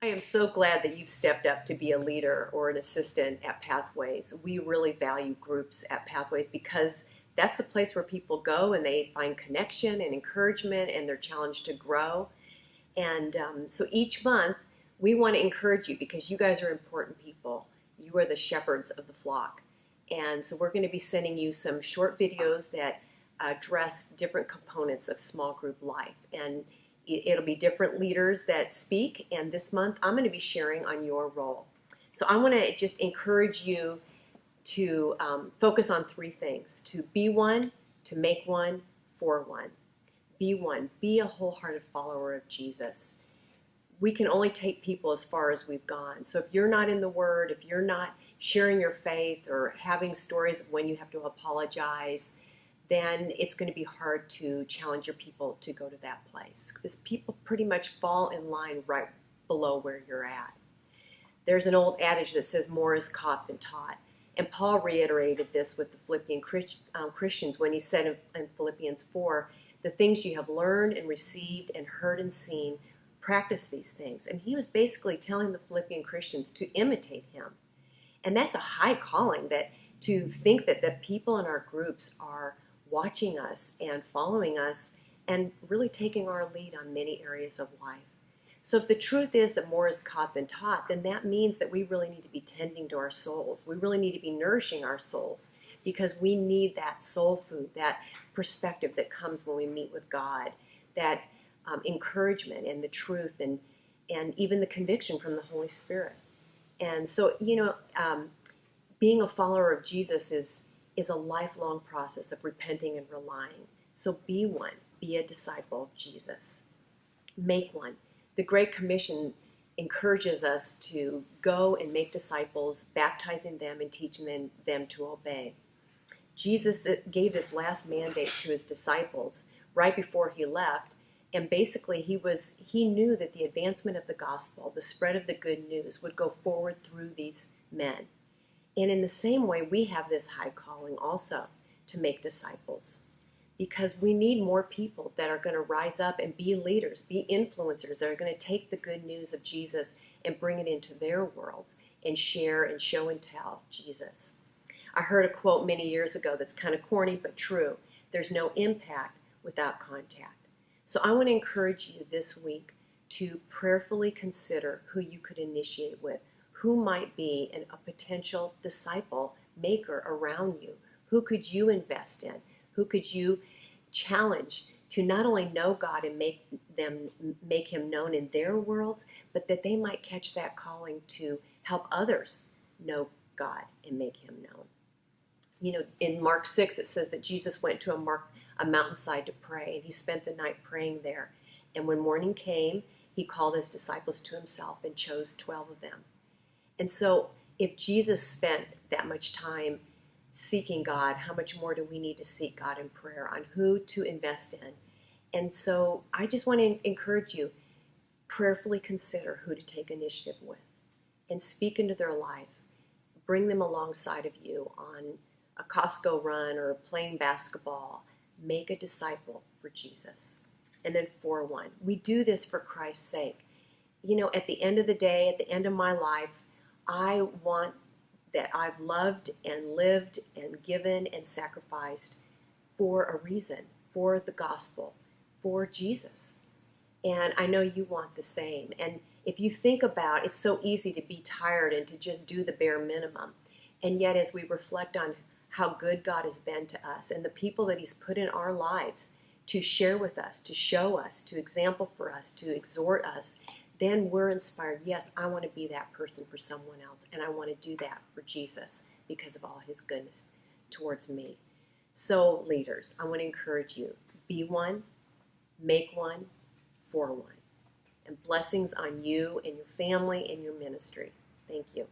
I am so glad that you've stepped up to be a leader or an assistant at Pathways. We really value groups at Pathways because that's the place where people go and they find connection and encouragement and they're challenged to grow. And so each month, we want to encourage you because you guys are important people. You are the shepherds of the flock. And so we're going to be sending you some short videos that address different components of small group life. And it'll be different leaders that speak. And this month, I'm going to be sharing on your role. So I want to just encourage you to focus on three things: to be one, to make one, for one. Be one. Be a wholehearted follower of Jesus. We can only take people as far as we've gone. So if you're not in the Word, if you're not sharing your faith or having stories of when you have to apologize, then it's going to be hard to challenge your people to go to that place. Because people pretty much fall in line right below where you're at. There's an old adage that says more is caught than taught. And Paul reiterated this with the Philippian Christians when he said in Philippians 4, the things you have learned and received and heard and seen, practice these things. And he was basically telling the Philippian Christians to imitate him. And that's a high calling, that to think that the people in our groups are watching us and following us and really taking our lead on many areas of life. So if the truth is that more is caught than taught, then that means that we really need to be tending to our souls. We really need to be nourishing our souls because we need that soul food, that perspective that comes when we meet with God, that encouragement and the truth and even the conviction from the Holy Spirit. And so, being a follower of Jesus is a lifelong process of repenting and relying. So be one. Be a disciple of Jesus. Make one. The Great Commission encourages us to go and make disciples, baptizing them and teaching them to obey. Jesus gave this last mandate to his disciples right before he left, and basically he knew that the advancement of the gospel, the spread of the good news, would go forward through these men. And in the same way, we have this high calling also to make disciples, because we need more people that are going to rise up and be leaders, be influencers, that are going to take the good news of Jesus and bring it into their worlds and share and show and tell Jesus. I heard a quote many years ago that's kind of corny but true. There's no impact without contact. So I want to encourage you this week to prayerfully consider who you could initiate with, who might be a potential disciple maker around you. Who could you invest in? Who could you challenge to not only know God and make him known in their worlds, but that they might catch that calling to help others know God and make him known. In Mark 6, it says that Jesus went to a mountainside to pray, and he spent the night praying there. And when morning came, he called his disciples to himself and chose 12 of them. And so if Jesus spent that much time seeking God, how much more do we need to seek God in prayer on who to invest in? And so I just want to encourage you, prayerfully consider who to take initiative with and speak into their life. Bring them alongside of you on a Costco run or playing basketball. Make a disciple for Jesus. And then for one, we do this for Christ's sake. At the end of the day, at the end of my life, I want that I've loved and lived and given and sacrificed for a reason, for the gospel, for Jesus. And I know you want the same. And if you think about it, it's so easy to be tired and to just do the bare minimum. And yet as we reflect on how good God has been to us and the people that he's put in our lives to share with us, to show us, to example for us, to exhort us, then we're inspired. Yes, I want to be that person for someone else, and I want to do that for Jesus because of all his goodness towards me. So, leaders, I want to encourage you, be one, make one, for one. And blessings on you and your family and your ministry. Thank you.